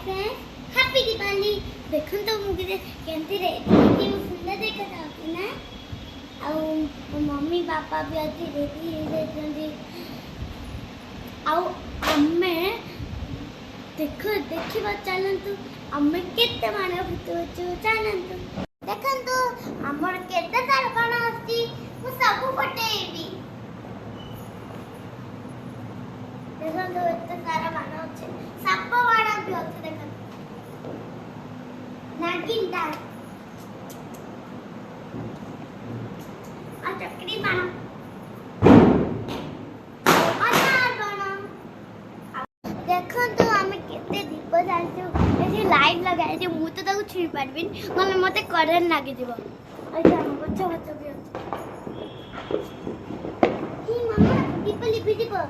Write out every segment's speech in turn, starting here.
Friends happy Diwali. देखो तो मुझे केंती रे कि सुंदर देखा था ना और मम्मी पापा भी अच्छी रेडी है आउ अम्मे देखो देखिबा चलंतु अम्मे केते माने भूत चलंतु देखंतु हमर केते सारा बाण आसी मु सब पटेबी देखंतु एते सारा बाण अछि साप बाण भी अछि देखंतु नागिन डाल आ चक्री बाण देखंतु आमे केते दीप जालछु एठी लाइट लगाइ जे मु तो ताको छी पारबिन नले मते करंट लागि दिबो अच्छा हम बच्चा बच्चा भी ही मम्मा दीप लिपि दिबो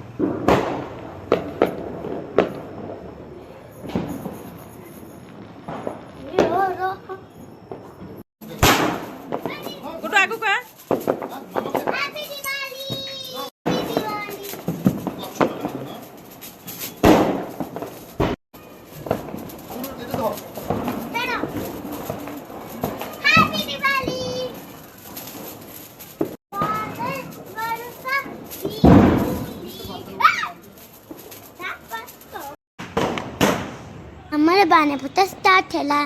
रो रो गुड आगु का हैप्पी दिवाली हैप्पी दिवाली चलो हैप्पी दिवाली हमारे बाने पुता स्टार्ट हैला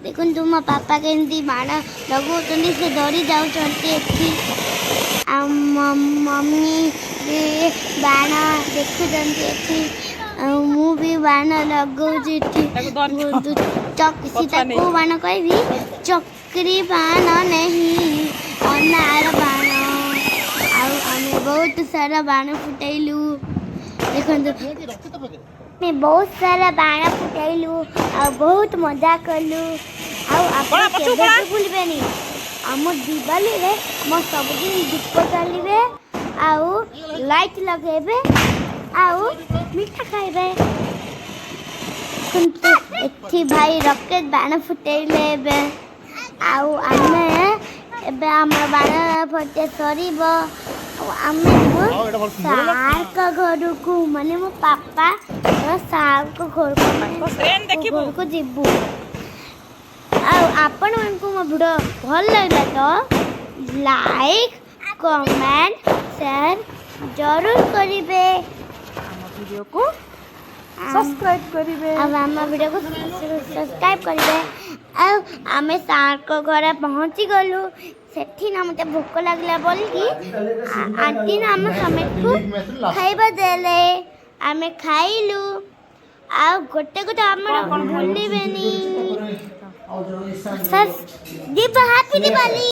देखो तुम पापा के एंती बाण लगो से दौड़ी जाऊँ एथी मम्मी भी बाण देखुं मु भी बाण लगौची सीता को बाण कहबी चक्री बाण नहीं अनार बाण आमे बहुत सारा बाण फुटैलु देखो मैं बहुत सारा बाण फुटैलु आ बहुत मजा कलु आप भूलबेनी आम दिवाली रे मो सबदिन दीप जलिबे आउ लाइट लगेबे आउ मीठा खाइबे किंतु एथि भाई रॉकेट बाण फुटैले बे आउ आमे एबे हमर बाण फटे सरीबो आमे सार का घर को माने मो पापा सार को घर को जीबू आपण को मो वीडियो भल लागला तो लाइक कमेंट शेयर जरूर करिवे हम वीडियो को सब्सक्राइब करिवे अब हम वीडियो को सब्सक्राइब करिवे अब आमे सार को घर पहुंची गलु सेठी ना मते भूख लागला बोल की आंटी ना हम समेत को खाइबा देले आमे खाइलु आ गोटे गोटे हमर भूलिबेनी सस दीप हैप्पी दिवाली।